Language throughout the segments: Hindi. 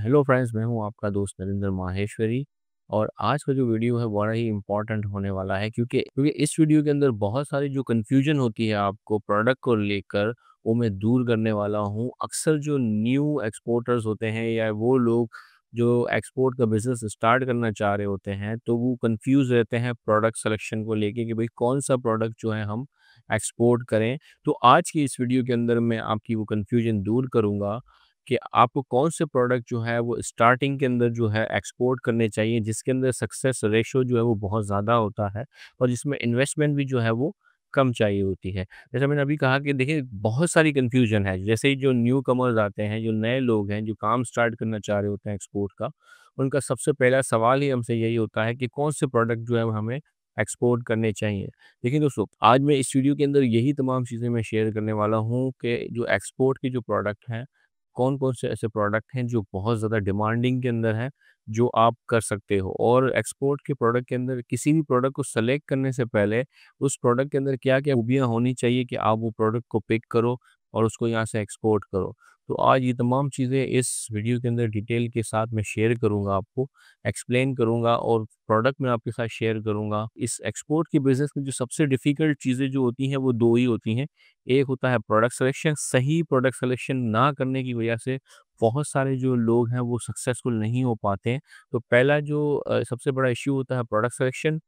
हेलो फ्रेंड्स, मैं हूं आपका दोस्त नरेंद्र माहेश्वरी। और आज का जो वीडियो है बड़ा ही इम्पोर्टेंट होने वाला है क्योंकि इस वीडियो के अंदर बहुत सारी जो कन्फ्यूजन होती है आपको प्रोडक्ट को लेकर वो मैं दूर करने वाला हूं। अक्सर जो न्यू एक्सपोर्टर्स होते हैं या वो लोग जो एक्सपोर्ट का बिजनेस स्टार्ट करना चाह रहे होते हैं तो वो कंफ्यूज रहते हैं प्रोडक्ट सिलेक्शन को लेके कि भाई कौन सा प्रोडक्ट जो है हम एक्सपोर्ट करें। तो आज की इस वीडियो के अंदर मैं आपकी वो कन्फ्यूजन दूर करूंगा कि आपको कौन से प्रोडक्ट जो है वो स्टार्टिंग के अंदर जो है एक्सपोर्ट करने चाहिए, जिसके अंदर सक्सेस रेशो जो है वो बहुत ज़्यादा होता है और जिसमें इन्वेस्टमेंट भी जो है वो कम चाहिए होती है। जैसे मैंने अभी कहा कि देखिए बहुत सारी कन्फ्यूजन है। जैसे ही जो न्यू कमर्स आते हैं, जो नए लोग हैं, जो काम स्टार्ट करना चाह रहे होते हैं एक्सपोर्ट का, उनका सबसे पहला सवाल ही हमसे यही होता है कि कौन से प्रोडक्ट जो है वो हमें एक्सपोर्ट करने चाहिए। देखिए दोस्तों, आज मैं इस वीडियो के अंदर यही तमाम चीज़ें मैं शेयर करने वाला हूँ कि जो एक्सपोर्ट के जो प्रोडक्ट हैं, कौन-कौन से ऐसे प्रोडक्ट हैं जो बहुत ज़्यादा डिमांडिंग के अंदर हैं, जो आप कर सकते हो। और एक्सपोर्ट के प्रोडक्ट के अंदर किसी भी प्रोडक्ट को सेलेक्ट करने से पहले उस प्रोडक्ट के अंदर क्या-क्या खूबियाँ होनी चाहिए कि आप वो प्रोडक्ट को पिक करो और उसको यहाँ से एक्सपोर्ट करो। तो आज ये तमाम चीज़ें इस वीडियो के अंदर डिटेल के साथ मैं शेयर करूँगा आपको, एक्सप्लेन करूँगा और प्रोडक्ट मैं आपके साथ शेयर करूँगा। इस एक्सपोर्ट के बिज़नेस में जो सबसे डिफ़िकल्ट चीज़ें जो होती हैं वो 2 ही होती हैं। एक होता है प्रोडक्ट सिलेक्शन। सही प्रोडक्ट सिलेक्शन ना करने की वजह से बहुत सारे जो लोग हैं वो सक्सेसफुल नहीं हो पाते हैं। तो पहला जो सबसे बड़ा इश्यू होता है प्रोडक्ट सिलेक्शन।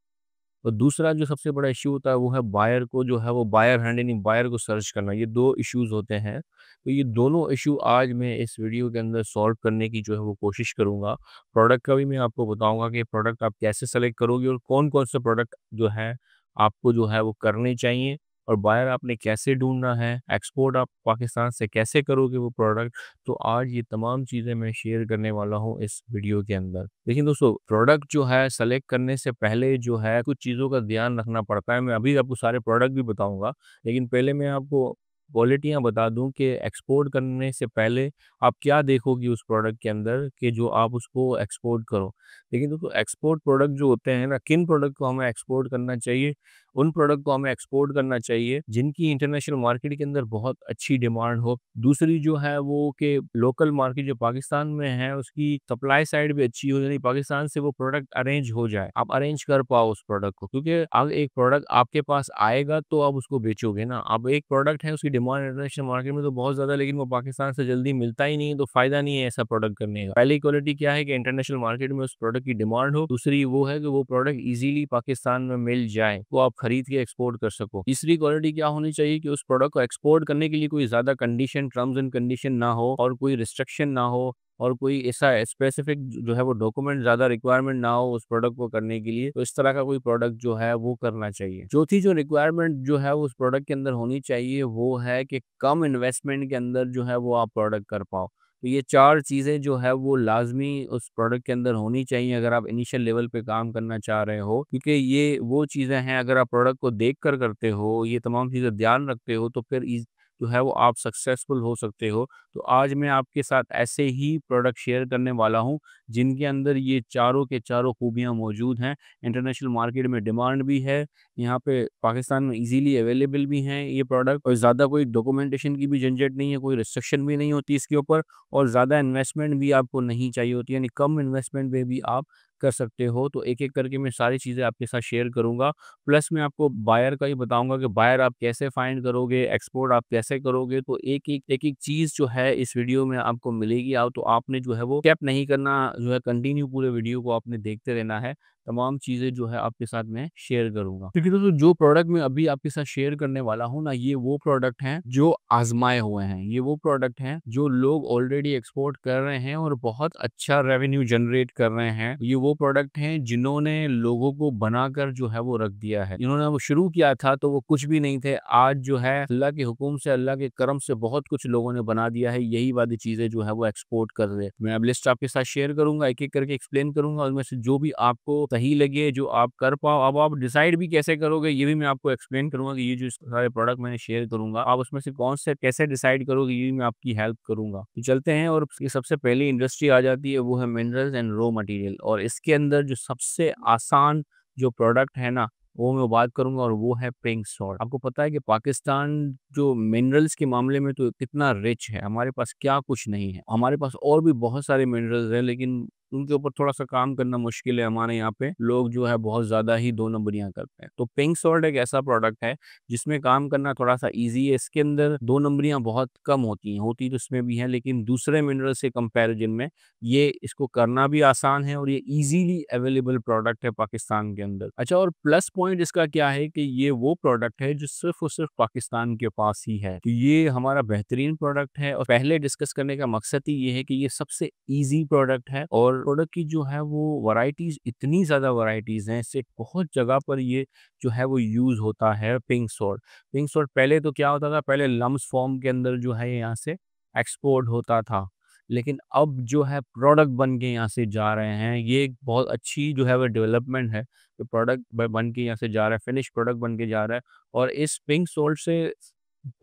और दूसरा जो सबसे बड़ा इश्यू होता है वो है बायर को जो है वो बायर हैंडलिंग, बायर को सर्च करना। ये 2 इश्यूज़ होते हैं। तो ये दोनों इश्यू आज मैं इस वीडियो के अंदर सॉल्व करने की जो है वो कोशिश करूँगा। प्रोडक्ट का भी मैं आपको बताऊँगा कि प्रोडक्ट आप कैसे सेलेक्ट करोगे और कौन-कौन से प्रोडक्ट जो है आपको जो है वो करने चाहिए और बायर आपने कैसे ढूँढना है, एक्सपोर्ट आप पाकिस्तान से कैसे करोगे वो प्रोडक्ट। तो आज ये तमाम चीज़ें मैं शेयर करने वाला हूँ इस वीडियो के अंदर। देखिए दोस्तों, प्रोडक्ट जो है सेलेक्ट करने से पहले जो है कुछ चीज़ों का ध्यान रखना पड़ता है। मैं अभी आपको सारे प्रोडक्ट भी बताऊँगा, लेकिन पहले मैं आपको क्वालिटियाँ बता दूँ कि एक्सपोर्ट करने से पहले आप क्या देखोगे उस प्रोडक्ट के अंदर कि जो आप उसको एक्सपोर्ट करो। लेकिन दोस्तों, एक्सपोर्ट प्रोडक्ट जो होते हैं ना, किन प्रोडक्ट को हमें एक्सपोर्ट करना चाहिए, उन प्रोडक्ट को हमें एक्सपोर्ट करना चाहिए जिनकी इंटरनेशनल मार्केट के अंदर बहुत अच्छी डिमांड हो। दूसरी जो है वो कि लोकल मार्केट जो पाकिस्तान में है उसकी सप्लाई साइड भी अच्छी हो, यानी पाकिस्तान से वो प्रोडक्ट अरेंज हो जाए, आप अरेंज कर पाओ उस प्रोडक्ट को। क्योंकि अब एक प्रोडक्ट आपके पास आएगा तो आप उसको बेचोगे ना। अब एक प्रोडक्ट है, उसकी डिमांड इंटरनेशनल मार्केट में तो बहुत ज़्यादा, लेकिन वो पाकिस्तान से जल्दी मिलता ही नहीं है, तो फ़ायदा नहीं है ऐसा प्रोडक्ट करने का। पहली क्वालिटी क्या है कि इंटरनेशनल मार्केट में उस प्रोडक्ट की डिमांड हो। दूसरी वो है कि वो प्रोडक्ट ईज़िली पाकिस्तान में मिल जाए, तो आप खरीद के एक्सपोर्ट कर सको। तीसरी क्वालिटी क्या होनी चाहिए कि उस प्रोडक्ट को एक्सपोर्ट करने के लिए कोई ज़्यादा कंडीशन, टर्म्स एंड कंडीशन ना हो और कोई रिस्ट्रिक्शन ना हो और कोई ऐसा स्पेसिफिक जो है वो डॉक्यूमेंट ज़्यादा रिक्वायरमेंट ना हो उस प्रोडक्ट को करने के लिए। तो इस तरह का कोई प्रोडक्ट जो है वो करना चाहिए। चौथी जो रिक्वायरमेंट जो है उस प्रोडक्ट के अंदर होनी चाहिए वो है कि कम इन्वेस्टमेंट के अंदर जो है वो आप प्रोडक्ट कर पाओ। तो ये 4 चीज़ें जो है वो लाज़मी उस प्रोडक्ट के अंदर होनी चाहिए अगर आप इनिशियल लेवल पे काम करना चाह रहे हो। क्योंकि ये वो चीज़ें हैं, अगर आप प्रोडक्ट को देख कर करते हो, ये तमाम चीज़ें ध्यान रखते हो तो फिर जो है वो आप सक्सेसफुल हो सकते हो। तो आज मैं आपके साथ ऐसे ही प्रोडक्ट शेयर करने वाला हूँ जिनके अंदर ये चारों के चारों खूबियाँ मौजूद हैं। इंटरनेशनल मार्केट में डिमांड भी है, यहाँ पे पाकिस्तान में ईज़िली अवेलेबल भी हैं ये प्रोडक्ट और ज़्यादा कोई डॉक्यूमेंटेशन की भी झंझट नहीं है, कोई रिस्ट्रिक्शन भी नहीं होती इसके ऊपर और ज़्यादा इन्वेस्टमेंट भी आपको नहीं चाहिए होती, यानी कम इन्वेस्टमेंट में भी आप कर सकते हो। तो एक-एक करके मैं सारी चीज़ें आपके साथ शेयर करूँगा। प्लस मैं आपको बायर का ही बताऊँगा कि बायर आप कैसे फाइंड करोगे, एक्सपोर्ट आप कैसे करोगे। तो एक-एक चीज़ जो है इस वीडियो में आपको मिलेगी। तो आपने जो है वो स्किप नहीं करना, जो है कंटिन्यू पूरे वीडियो को आपने देखते रहना है। तमाम चीज़ें जो है आपके साथ मैं शेयर करूँगा। क्योंकि दोस्तों, जो प्रोडक्ट मैं अभी आपके साथ शेयर करने वाला हूँ ना, ये वो प्रोडक्ट हैं जो आज़माए हुए हैं। ये वो प्रोडक्ट हैं जो लोग ऑलरेडी एक्सपोर्ट कर रहे हैं और बहुत अच्छा रेवेन्यू जनरेट कर रहे हैं। ये वो प्रोडक्ट हैं जिन्होंने लोगों को बनाकर जो है वो रख दिया है। इन्होंने वो शुरू किया था तो वो कुछ भी नहीं थे। आज जो है अल्लाह के हुक्म से, अल्लाह के करम से बहुत कुछ लोगों ने बना दिया है। यही वाली चीज़ें जो है वो एक्सपोर्ट कर रहे हैं। मैं अब लिस्ट आपके साथ शेयर करूँगा, एक-एक करके एक्सप्लेन करूँगा, उनमें से जो भी आपको सही लगे, जो आप कर पाओ। अब आप डिसाइड भी कैसे करोगे ये भी मैं आपको एक्सप्लेन करूँगा कि ये जो सारे प्रोडक्ट मैंने शेयर करूँगा, आप उसमें से कौन से कैसे डिसाइड करोगे ये भी मैं आपकी हेल्प करूँगा। तो चलते हैं और ये सबसे पहली इंडस्ट्री आ जाती है वो है मिनरल्स एंड रॉ मटेरियल और इसके अंदर जो सबसे आसान जो प्रोडक्ट है ना, वो मैं बात करूँगा और वो है पिंक सॉल्ट। आपको पता है कि पाकिस्तान जो मिनरल्स के मामले में तो कितना रिच है, हमारे पास क्या कुछ नहीं है। हमारे पास और भी बहुत सारे मिनरल्स हैं लेकिन उनके ऊपर थोड़ा-सा काम करना मुश्किल है। हमारे यहाँ पे लोग जो है बहुत ज़्यादा ही 2 नंबरियाँ करते हैं। तो पिंक सॉल्ट एक ऐसा प्रोडक्ट है जिसमें काम करना थोड़ा-सा ईज़ी है। इसके अंदर 2 नंबरियाँ बहुत कम होती हैं, होती तो इसमें भी हैं लेकिन दूसरे मिनरल से कंपैरिज़न में ये इसको करना भी आसान है और ये ईज़िली अवेलेबल प्रोडक्ट है पाकिस्तान के अंदर। अच्छा, और प्लस पॉइंट इसका क्या है कि ये वो प्रोडक्ट है जो सिर्फ़ और सिर्फ़ पाकिस्तान के पास ही है। तो ये हमारा बेहतरीन प्रोडक्ट है और पहले डिस्कस करने का मकसद ही ये है कि ये सबसे ईज़ी प्रोडक्ट है और प्रोडक्ट की जो है वो वैराइटीज़, इतनी ज़्यादा वैराइटीज़ हैं, इससे बहुत जगह पर ये जो है वो यूज़ होता है पिंक सॉल्ट। पिंक सॉल्ट पहले तो क्या होता था, पहले लम्स फॉर्म के अंदर जो है यहाँ से एक्सपोर्ट होता था। लेकिन अब जो है प्रोडक्ट बन के यहाँ से जा रहे हैं, ये एक बहुत अच्छी जो है वो डेवलपमेंट है। तो प्रोडक्ट ब बन के यहाँ से जा रहा है, फिनिश प्रोडक्ट बन के जा रहा है और इस पिंक सॉल्ट से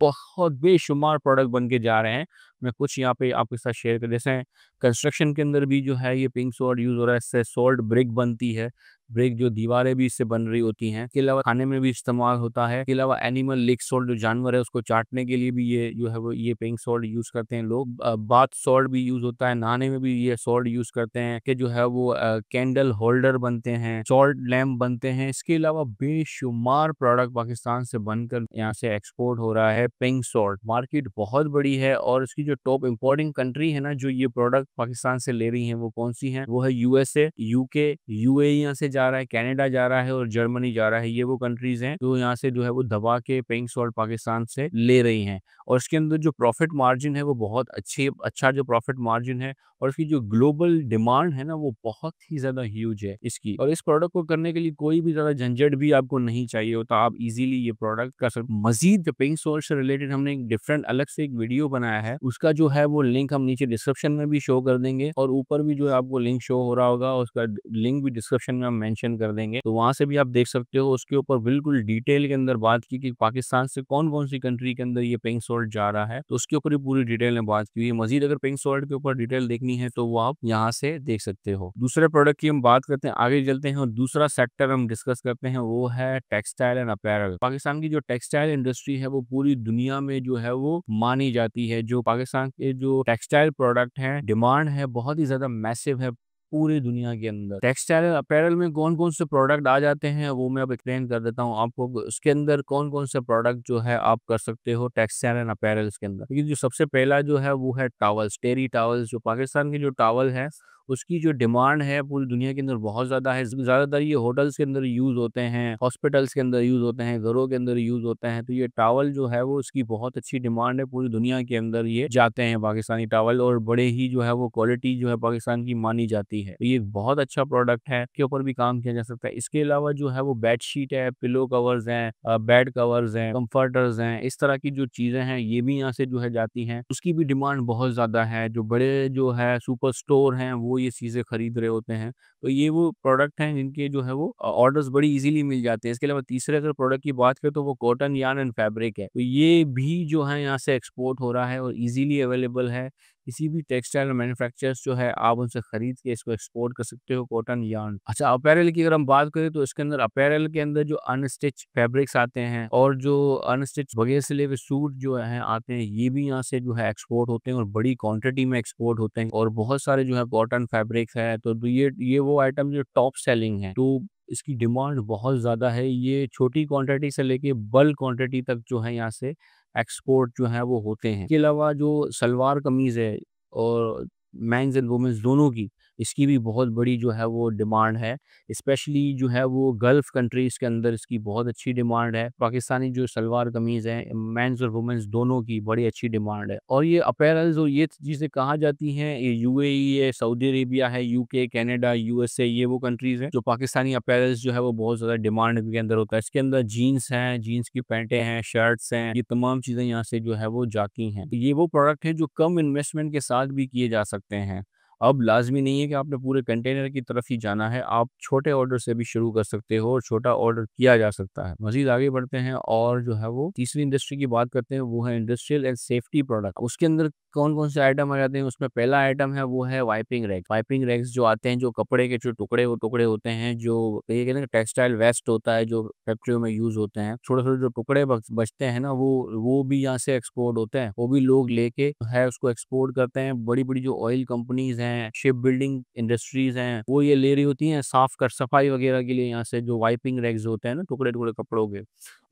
बहुत बेशुमार प्रोडक्ट बन के जा रहे हैं। मैं कुछ यहाँ पे आपके साथ शेयर कर, जैसे कंस्ट्रक्शन के अंदर भी जो है ये पिंक सॉल्ट यूज़ हो रहा है, इससे सॉल्ट ब्रिक बनती है। ब्रिक जो दीवारें भी इससे बन रही होती हैं। इसके अलावा खाने में भी इस्तेमाल होता है। इसके अलावा एनिमल लिक सॉल्ट जो जानवर है उसको चाटने के लिए भी ये जो है वो ये पिंक सॉल्ट यूज़ करते हैं लोग। बाथ सॉल्ट भी यूज़ होता है, नहाने में भी ये सॉल्ट यूज़ करते हैं कि जो है वो कैंडल होल्डर बनते हैं, सॉल्ट लैंप बनते हैं। इसके अलावा बेशुमार प्रोडक्ट पाकिस्तान से बनकर यहाँ से एक्सपोर्ट हो रहा है पिंक सॉल्ट। मार्केट बहुत बड़ी है और इसकी जो टॉप इंपोर्टिंग कंट्री है ना जो ये प्रोडक्ट पाकिस्तान से ले रही हैं वो कौन सी हैं? वो है यूएसए, यूके, यूएई यहाँ से जा रहा है, कनाडा जा रहा है और जर्मनी जा रहा है। ये वो कंट्रीज़ हैं जो यहाँ से जो है वो दबा के पिंक सॉल्ट पाकिस्तान से ले रही हैं और इसके अंदर जो प्रॉफिट मार्जिन है वो बहुत अच्छा जो प्रॉफिट मार्जिन है और इसकी जो ग्लोबल डिमांड है ना वो बहुत ही ज़्यादा ह्यूज है इसकी। और इस प्रोडक्ट को करने के लिए कोई भी ज़्यादा झंझट भी आपको नहीं चाहिए होता, आप इजीली ये प्रोडक्ट कर सकते। मजीद पिंक सॉल्ट से रिलेटेड हमने एक डिफरेंट अलग से एक वीडियो बनाया है, उसका जो है वो लिंक हम नीचे डिस्क्रिप्शन में भी शो कर देंगे और ऊपर भी जो है आपको लिंक शो हो रहा होगा, उसका लिंक भी डिस्क्रिप्शन में हम मेंशन कर देंगे, तो वहां से भी आप देख सकते हो। उसके ऊपर बिल्कुल डिटेल के अंदर बात की कि पाकिस्तान से कौन कौन सी कंट्री के अंदर ये पिंक सॉल्ट जा रहा है, तो उसके ऊपर भी पूरी डिटेल में बात की हुई है। मजीद अगर पिंक सॉल्ट के ऊपर डिटेल देखनी है तो वो आप यहाँ से देख सकते हो। दूसरे प्रोडक्ट की हम बात करते हैं, आगे चलते हैं और दूसरा सेक्टर हम डिस्कस करते हैं, वो है टेक्सटाइल एंड अपैरल। पाकिस्तान की जो टेक्सटाइल इंडस्ट्री है वो पूरी दुनिया में जो है वो मानी जाती है। जो पाकिस्तान के जो टेक्सटाइल प्रोडक्ट हैं, डिमांड है बहुत ही ज्यादा मैसिव है पूरी दुनिया के अंदर। टेक्सटाइल अपैरल में कौन कौन से प्रोडक्ट आ जाते हैं वो मैं अब एक्सप्लेन कर देता हूँ आपको। उसके अंदर कौन कौन से प्रोडक्ट जो है आप कर सकते हो टेक्सटाइल एंड अपैरल्स के अंदर। क्योंकि जो सबसे पहला जो है वो है टॉवल्स, टेरी टॉवल्स। जो पाकिस्तान के जो टॉवल है उसकी जो डिमांड है पूरी दुनिया के अंदर बहुत ज़्यादा है। ज़्यादातर ये होटल्स के अंदर यूज़ होते हैं, हॉस्पिटल्स के अंदर यूज़ होते हैं, घरों के अंदर यूज़ होते हैं। तो ये टॉवल जो है वो उसकी बहुत अच्छी डिमांड है, पूरी दुनिया के अंदर ये जाते हैं पाकिस्तानी टॉवल और बड़े ही जो है वो क्वालिटी जो है पाकिस्तान की मानी जाती है। तो ये बहुत अच्छा प्रोडक्ट है, इसके ऊपर भी काम किया जा सकता है। इसके अलावा जो है वो बेडशीट है, पिलो कवर्स हैं, बेड कवर्स हैं, कंफर्टर्स हैं, इस तरह की जो चीज़ें हैं ये भी यहाँ से जो है जाती हैं। उसकी भी डिमांड बहुत ज़्यादा है। जो बड़े जो है सुपर स्टोर हैं वो ये चीज़ें खरीद रहे होते हैं। तो ये वो प्रोडक्ट हैं जिनके जो है वो ऑर्डर्स बड़ी इजीली मिल जाते हैं। इसके अलावा तीसरे अगर प्रोडक्ट की बात करें तो वो कॉटन यार्न एंड फैब्रिक है। तो ये भी जो है यहाँ से एक्सपोर्ट हो रहा है और इजीली अवेलेबल है। किसी भी टेक्सटाइल मैन्युफैक्चरर्स जो है आप उनसे खरीद के इसको एक्सपोर्ट कर सकते हो, कॉटन यार्न। अच्छा, अपैरल की अगर हम बात करें तो इसके अंदर अपैरल के अंदर जो अनस्टिच फैब्रिक्स आते हैं और जो अनस्टिच वगैरह से लेकर सूट जो है आते हैं, ये भी यहाँ से जो है एक्सपोर्ट होते हैं और बड़ी क्वांटिटी में एक्सपोर्ट होते हैं और बहुत सारे जो है कॉटन फैब्रिक्स है। तो ये वो आइटम जो टॉप सेलिंग है, तो इसकी डिमांड बहुत ज़्यादा है। ये छोटी क्वांटिटी से लेके बल्क क्वांटिटी तक जो है यहाँ से एक्सपोर्ट जो है वो होते हैं। इसके अलावा जो सलवार कमीज़ है और मेंस एंड वुमेन्स दोनों की, इसकी भी बहुत बड़ी जो है वो डिमांड है। स्पेशली जो है वो गल्फ़ कंट्रीज़ के अंदर इसकी बहुत अच्छी डिमांड है। पाकिस्तानी जो सलवार कमीज़ है, मेंस और वुमेन्स दोनों की बड़ी अच्छी डिमांड है। और ये अपैरल्स और ये चीज़ें कहाँ जाती हैं, ये यूएई है, सऊदी अरेबिया है, यूके, कनाडा, यूएसए, ये वो कंट्रीज़ हैं जो पाकिस्तानी अपैरल्स जो है वो बहुत ज़्यादा डिमांड के अंदर होता है। इसके अंदर जीन्स हैं, जीन्स की पैंटें हैं, शर्ट्स हैं, ये तमाम चीज़ें यहाँ से जो है वो जाती हैं। तो ये वो प्रोडक्ट है जो कम इन्वेस्टमेंट के साथ भी किए जा सकते हैं। अब लाज़मी नहीं है कि आपने पूरे कंटेनर की तरफ ही जाना है, आप छोटे ऑर्डर से भी शुरू कर सकते हो और छोटा ऑर्डर किया जा सकता है। मज़ीद आगे बढ़ते हैं और जो है वो तीसरी इंडस्ट्री की बात करते हैं, वो है इंडस्ट्रियल एंड सेफ्टी प्रोडक्ट। उसके अंदर कौन-कौन से आइटम आ जाते हैं, उसमें पहला आइटम है वो है वाइपिंग रैक। वाइपिंग रैक्स जो आते हैं, जो कपड़े के जो टुकड़े होते हैं, जो ये कहते हैं टेक्सटाइल वेस्ट होता है, जो फैक्ट्रियों में यूज़ होते हैं। छोटे-छोटे जो टुकड़े बचते हैं ना, वो भी यहाँ से एक्सपोर्ट होते हैं। वो भी लोग लेके है उसको एक्सपोर्ट करते हैं। बड़ी-बड़ी जो ऑयल कंपनीज़ हैं, शिप बिल्डिंग इंडस्ट्रीज़ हैं, वो ये ले रही होती हैं साफ कर सफाई वगैरह के लिए यहाँ से जो वाइपिंग रैक्स होते हैं ना, टुकड़े-टुकड़े कपड़ों के,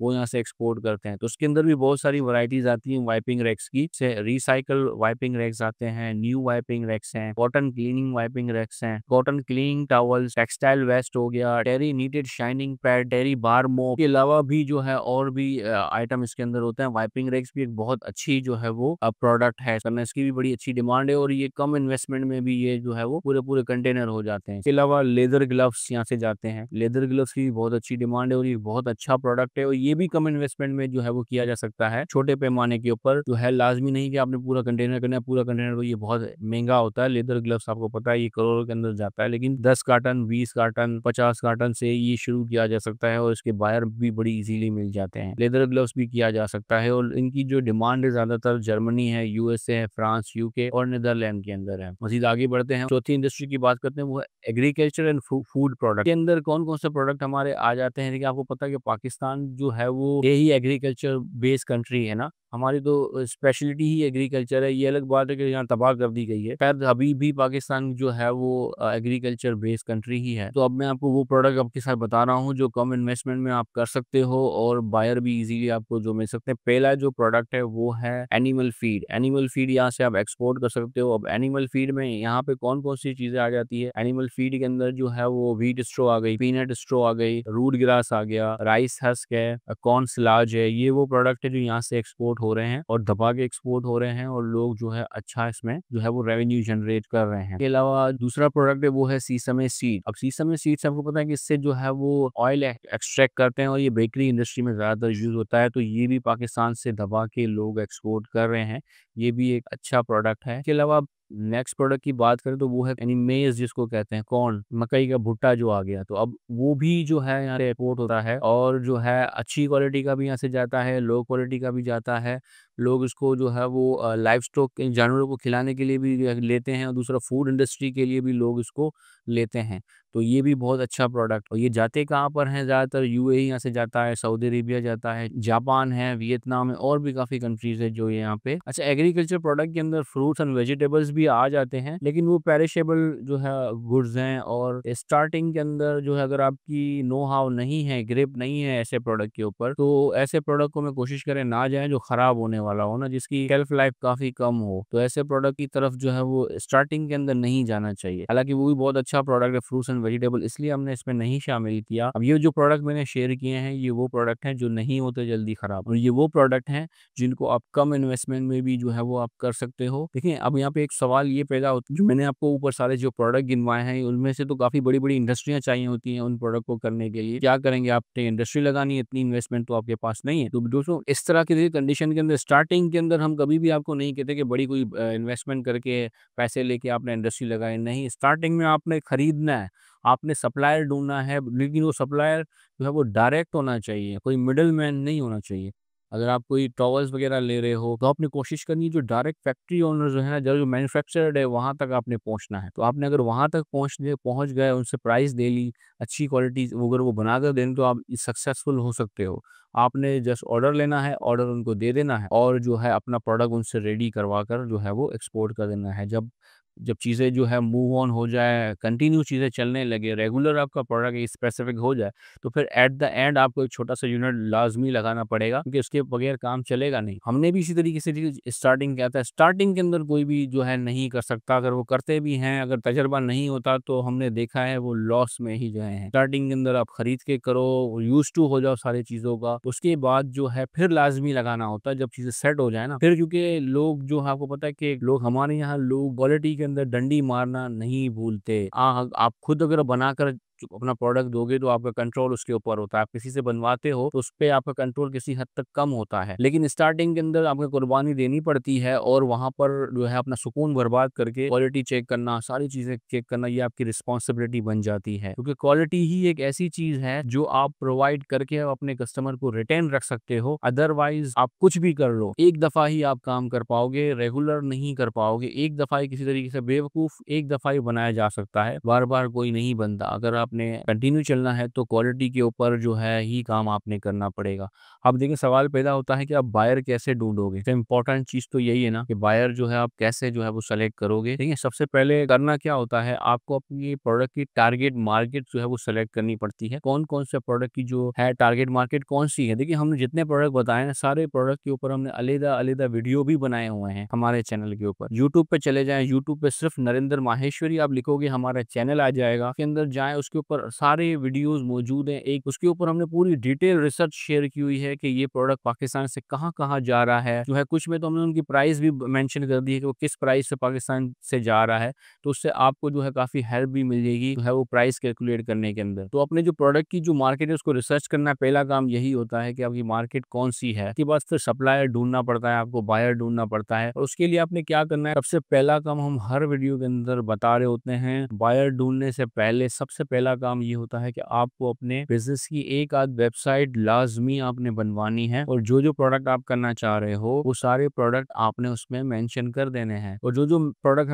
वो यहाँ से एक्सपोर्ट करते हैं। तो उसके अंदर भी बहुत सारी वैराइटीज़ आती हैं वाइपिंग रैक्स की। से रिसाइकल वाइपिंग रैक्स आते हैं, न्यू वाइपिंग रैक्स हैं, कॉटन क्लीनिंग वाइपिंग रैक्स हैं, cotton cleaning towels, textile waste हो गया, terry knitted shining pad, terry bar mop के अलावा भी जो है और भी आइटम इसके अंदर होते हैं। वाइपिंग रैक्स भी एक बहुत अच्छी जो है वो प्रोडक्ट है, करना इसकी भी बड़ी अच्छी डिमांड है और ये कम इन्वेस्टमेंट में भी ये जो है वो पूरे-पूरे कंटेनर हो जाते हैं। इसके अलावा लेदर ग्लव्स यहाँ से जाते हैं। लेदर ग्लव्स की भी बहुत अच्छी डिमांड है और ये बहुत अच्छा प्रोडक्ट है और ये भी कम इन्वेस्टमेंट में जो है वो किया जा सकता है। छोटे पैमाने के ऊपर जो है, लाज़मी नहीं कि आपने पूरा कंटेनर करना है, पूरा कंटेनर तो ये बहुत महँगा होता है। लेदर ग्लव्स आपको पता है ये करोड़ों के अंदर जाता है, लेकिन 10 कार्टन, 20 कार्टन, 50 कार्टन से ये शुरू किया जा सकता है और इसके बायर भी बड़ी ईज़िली मिल जाते हैं। लेदर ग्लव्स भी किया जा सकता है और इनकी जो डिमांड है ज़्यादातर जर्मनी है, यूएसए है, फ्रांस, यूके और नीदरलैंड के अंदर है। मज़ीद आगे बढ़ते हैं, चौथी इंडस्ट्री की बात करते हैं, वो है एग्रीकल्चर एंड फूड प्रोडक्ट। के अंदर कौन-कौन से प्रोडक्ट हमारे आ जाते हैं? देखिए, आपको पता है कि पाकिस्तान जो है वो यही एग्रीकल्चर बेस्ड कंट्री है ना, हमारी तो स्पेशलिटी ही एग्रीकल्चर है। ये अलग बात है कि यहाँ तबाह कर दी गई है। खैर अभी भी पाकिस्तान जो है वो एग्रीकल्चर बेस्ड कंट्री ही है। तो अब मैं आपको वो प्रोडक्ट आपके साथ बता रहा हूँ जो कम इन्वेस्टमेंट में आप कर सकते हो और बायर भी इजीली आपको जो मिल सकते हैं। पहला जो प्रोडक्ट है वो है एनिमल फीड। एनिमल फीड यहाँ से आप एक्सपोर्ट कर सकते हो। अब एनिमल फीड में यहाँ पे कौन-कौन सी चीज़ें आ जाती है? एनिमल फीड के अंदर जो है वो व्हीट स्ट्रॉ आ गई, पीनट स्ट्रॉ आ गई, रूट ग्रास आ गया, राइस हस्क है, कॉर्न सिलाज है। ये वो प्रोडक्ट है जो यहाँ से एक्सपोर्ट हो रहे हैं और दबा के एक्सपोर्ट हो रहे हैं और लोग जो है अच्छा इसमें जो है वो रेवेन्यू जनरेट कर रहे हैं। इसके अलावा दूसरा प्रोडक्ट है वो है सीसमे सीड। अब सीसमे सीड से आपको पता है कि इससे जो है वो ऑयल एक्सट्रैक्ट करते हैं और ये बेकरी इंडस्ट्री में ज़्यादातर यूज़ होता है, तो ये भी पाकिस्तान से दबा के लोग एक्सपोर्ट कर रहे हैं। ये भी एक अच्छा प्रोडक्ट है। इसके अलावा नेक्स्ट प्रोडक्ट की बात करें तो वो है यानी मेज़ जिसको कहते हैं, कॉर्न, मकई का भुट्टा जो आ गया। तो अब वो भी जो है यहाँ से एक्सपोर्ट होता है और जो है अच्छी क्वालिटी का भी यहाँ से जाता है, लो क्वालिटी का भी जाता है। लोग इसको जो है वो लाइवस्टॉक जानवरों को खिलाने के लिए भी लेते हैं और दूसरा फूड इंडस्ट्री के लिए भी लोग इसको लेते हैं। तो ये भी बहुत अच्छा प्रोडक्ट, और ये जाते कहाँ पर हैं ज़्यादातर? यूएई यहाँ से जाता है, सऊदी अरेबिया जाता है, जापान है, वियतनाम है और भी काफ़ी कंट्रीज़ है जो ये यहाँ पे। अच्छा, एग्रीकल्चर प्रोडक्ट के अंदर फ्रूट्स एंड वेजिटेबल्स भी आ जाते हैं, लेकिन वो पेरिशेबल जो है गुड्स हैं और स्टार्टिंग के अंदर जो है अगर आपकी नो हाउ नहीं है, ग्रिप नहीं है ऐसे प्रोडक्ट के ऊपर, तो ऐसे प्रोडक्ट को मैं कोशिश करें ना जाएँ जो खराब होने वाला हो ना, जिसकी शेल्फ लाइफ काफ़ी कम हो। तो ऐसे प्रोडक्ट की तरफ जो है वो स्टार्टिंग के अंदर नहीं जाना चाहिए। हालाँकि वो भी बहुत अच्छा प्रोडक्ट है फ्रूट्स एंड वेजिटेबल, इसलिए हमने इसमें नहीं शामिल किया। अब ये जो प्रोडक्ट मैंने शेयर किए हैं, ये वो प्रोडक्ट हैं जो नहीं होते जल्दी खराब, और ये वो प्रोडक्ट हैं जिनको आप कम इन्वेस्टमेंट में भी जो है वो आप कर सकते हो। देखिए, अब यहाँ पे एक सवाल ये पैदा होता है, जो मैंने आपको ऊपर सारे जो प्रोडक्ट गिनवाए हैं, उनमें से तो काफ़ी बड़ी-बड़ी इंडस्ट्रियाँ चाहिए होती हैं उन प्रोडक्ट को करने के लिए। क्या करेंगे? आपने इंडस्ट्री लगानी है, इतनी इन्वेस्टमेंट तो आपके पास नहीं है। तो दोस्तों, इस तरह की कंडीशन के अंदर स्टार्टिंग के अंदर हम कभी भी आपको नहीं कहते कि बड़ी कोई इन्वेस्टमेंट करके पैसे लेके आपने इंडस्ट्री लगाई। नहीं, स्टार्टिंग में आपने खरीदना है, आपने सप्लायर ढूँढना है, लेकिन वो सप्लायर जो है वो डायरेक्ट होना चाहिए, कोई मिडलमैन नहीं होना चाहिए। अगर आप कोई टॉवल्स वगैरह ले रहे हो, तो आपने कोशिश करनी है जो डायरेक्ट फैक्ट्री ओनर जो है ना, जो मैन्युफैक्चरर है, वहाँ तक आपने पहुँचना है। तो आपने अगर वहाँ तक पहुँच गए, उनसे प्राइस ले ली, अच्छी क्वालिटी अगर वो बनाकर दें, तो आप सक्सेसफुल हो सकते हो। आपने जस्ट ऑर्डर लेना है, ऑर्डर उनको दे देना है और जो है अपना प्रोडक्ट उनसे रेडी करवा कर जो है वो एक्सपोर्ट कर देना है। जब जब चीज़ें जो है मूव ऑन हो जाए, कंटिन्यू चीज़ें चलने लगे, रेगुलर आपका प्रोडक्ट स्पेसिफिक हो जाए, तो फिर एट द एंड आपको एक छोटा-सा यूनिट लाज़मी लगाना पड़ेगा, क्योंकि उसके बगैर काम चलेगा नहीं। हमने भी इसी तरीके से स्टार्टिंग किया था। स्टार्टिंग के अंदर कोई भी जो है नहीं कर सकता, अगर वो करते भी हैं, अगर तजुर्बा नहीं होता, तो हमने देखा है वो लॉस में ही गए हैं। स्टार्टिंग के अंदर आप खरीद के करो, यूज़्ड टू हो जाओ सारी चीज़ों का, उसके बाद जो है फिर लाज़मी लगाना होता है, जब चीज़ें सेट हो जाए ना, फिर क्योंकि लोग जो है आपको पता है कि लोग हमारे यहाँ लोग क्वालिटी के अंदर डंडी मारना नहीं भूलते। आप खुद अगर बनाकर अपना प्रोडक्ट दोगे तो आपका कंट्रोल उसके ऊपर होता है। आप किसी से बनवाते हो तो उस पे आपका कंट्रोल किसी हद तक कम होता है। लेकिन स्टार्टिंग के अंदर आपको कुर्बानी देनी पड़ती है और वहाँ पर जो है अपना सुकून बर्बाद करके क्वालिटी चेक करना, सारी चीज़ें चेक करना, ये आपकी रिस्पॉन्सिबिलिटी बन जाती है। क्योंकि क्वालिटी ही एक ऐसी चीज़ है जो आप प्रोवाइड करके अपने कस्टमर को रिटेन रख सकते हो। अदरवाइज़ आप कुछ भी कर लो, एक दफ़ा ही आप काम कर पाओगे, रेगुलर नहीं कर पाओगे। एक दफ़ा ही किसी तरीके से बेवकूफ़ एक दफ़ा ही बनाया जा सकता है, बार-बार कोई नहीं बनता। अगर आपने कंटिन्यू चलना है तो क्वालिटी के ऊपर जो है ही काम आपने करना पड़ेगा। अब देखिए सवाल पैदा होता है कि आप बायर कैसे ढूँढोगे? तो इम्पोर्टेंट चीज़ तो यही है ना कि बायर जो है आप कैसे जो है वो सेलेक्ट करोगे। देखिए सबसे पहले करना क्या होता है, आपको अपनी प्रोडक्ट की टारगेट मार्केट जो है वो सेलेक्ट करनी पड़ती है। कौन-कौन से प्रोडक्ट की जो है टारगेट मार्केट कौन-सी है? देखिए हमने जितने प्रोडक्ट बताए ना, सारे प्रोडक्ट के ऊपर हमने अलग-अलग वीडियो भी बनाए हुए हैं हमारे चैनल के ऊपर। यूट्यूब पे चले जाएँ, यूट्यूब पे सिर्फ नरेंद्र माहेश्वरी आप लिखोगे हमारा चैनल आ जाएगा। उसके अंदर जाएँ, उसके ऊपर सारे वीडियोज़ मौजूद हैं। एक उसके ऊपर हमने पूरी डिटेल रिसर्च शेयर की हुई है कि ये प्रोडक्ट पाकिस्तान से कहाँ-कहाँ जा रहा है। जो है कुछ में तो हमने उनकी प्राइस भी मेंशन कर दी है कि वो किस प्राइस से पाकिस्तान से जा रहा है। तो उससे आपको जो है काफ़ी हेल्प भी मिल जाएगी, जो है वो प्राइस कैलकुलेट करने के अंदर। तो अपने जो प्रोडक्ट की जो मार्केट है उसको रिसर्च करना पहला काम यही होता है कि आपकी मार्केट कौन-सी है। उसके बाद फिर सप्लायर ढूँढना पड़ता है, आपको बायर ढूँढना पड़ता है और उसके लिए आपने क्या करना है, सबसे पहला काम हम हर वीडियो के अंदर बता रहे होते हैं, बायर ढूँढने से पहले सबसे पहला काम ये होता है कि आपको अपने बिज़नेस की एक आध वेबसाइट लाज़मी आपने बनवानी है और जो-जो प्रोडक्ट आप करना चाह रहे हो, वो सारे प्रोडक्ट आपने उसमें मेंशन कर देने हैं। और जो-जो प्रोडक्ट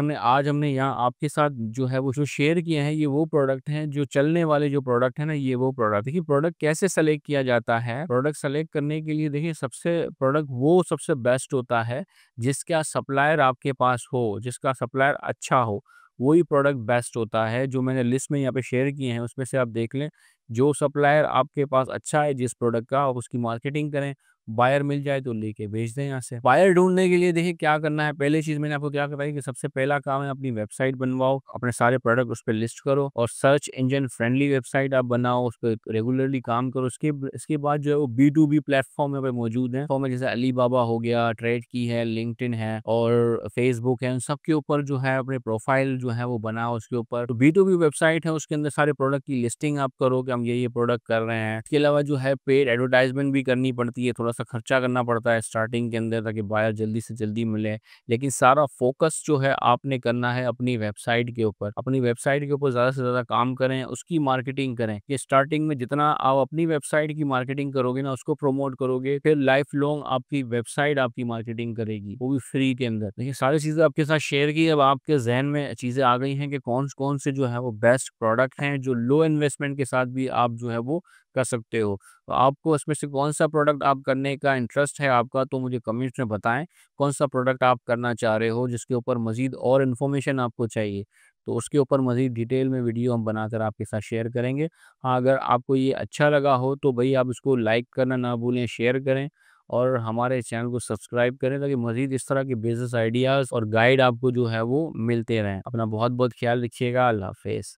हमने यहाँ आपके साथ जो है वो जो शेयर किए हैं, ये वो प्रोडक्ट हैं, जो चलने वाले जो प्रोडक्ट हैं ना, ये वो प्रोडक्ट। देखिए प्रोडक्ट कैसे सेलेक्ट किया जाता है? प्रोडक्ट सेलेक्ट करने के लिए देखिए सबसे बेस्ट होता है, जिसका सप्लायर आपके पास हो, जिसका सप्लायर अच्छा हो, वही प्रोडक्ट बेस्ट होता है। जो मैंने लिस्ट में यहाँ पे शेयर किए हैं, उसमें से आप देख लें, जो सप्लायर आपके पास अच्छा है जिस प्रोडक्ट का, आप उसकी मार्केटिंग करें, बायर मिल जाए तो लेके भेज दें यहाँ से। बायर ढूँढने के लिए देखिए क्या करना है, पहली चीज़ मैंने आपको क्या बताई कि सबसे पहला काम है अपनी वेबसाइट बनवाओ, अपने सारे प्रोडक्ट उस पे लिस्ट करो और सर्च इंजन फ्रेंडली वेबसाइट आप बनाओ, उस पे रेगुलरली काम करो। इसके बाद जो है वो बी2बी प्लेटफ़ॉर्म यहाँ पे मौजूद हैं। प्लेटफ़ॉर्म है जैसे अलीबाबा हो गया, ट्रेडकी है, लिंक्डइन है और फेसबुक है, उन सब के ऊपर जो है अपने प्रोफाइल जो है वो बनाओ उसके ऊपर। तो बी2बी वेबसाइट है, उसके अंदर सारे प्रोडक्ट की लिस्टिंग आप करो कि हम ये प्रोडक्ट कर रहे हैं। इसके अलावा जो है पेड एडवर्टाइज़मेंट भी करनी पड़ती है, थोड़ा-सा खर्चा करना पड़ता है स्टार्टिंग के अंदर ताकि बायर जल्दी से जल्दी मिले। लेकिन सारा फ़ोकस जो है आपने करना है अपनी वेबसाइट के ऊपर। अपनी वेबसाइट के ऊपर ज़्यादा से ज़्यादा काम करें, उसकी मार्केटिंग करें। कि स्टार्टिंग में जितना आप अपनी वेबसाइट की मार्केटिंग करोगे ना, उसको प्रमोट करोगे, फिर लाइफ लॉन्ग आपकी वेबसाइट आपकी मार्केटिंग करेगी, वो भी फ्री के अंदर। देखिए सारी चीज़ें आपके साथ शेयर की, अब आपके ज़हन में चीज़ें आ गई हैं कि कौन-कौन से जो है वो बेस्ट प्रोडक्ट हैं, जो लो इन्वेस्टमेंट के साथ भी आप जो है वो कर सकते हो। तो आपको इसमें से कौन-सा प्रोडक्ट आप करने का इंटरेस्ट है आपका, तो मुझे कमेंट्स में बताएँ। कौन-सा प्रोडक्ट आप करना चाह रहे हो, जिसके ऊपर मज़ीद और इन्फॉर्मेशन आपको चाहिए, तो उसके ऊपर मज़ीद डिटेल में वीडियो हम बनाकर आपके साथ शेयर करेंगे। हाँ, अगर आपको ये अच्छा लगा हो तो भई आप इसको लाइक करना ना भूलें, शेयर करें और हमारे चैनल को सब्सक्राइब करें ताकि मज़ीद इस तरह के बिज़नेस आइडियाज़ और गाइड आपको जो है वो मिलते रहें। अपना बहुत-बहुत ख़्याल रखिएगा। अल्लाह हाफ़िज़।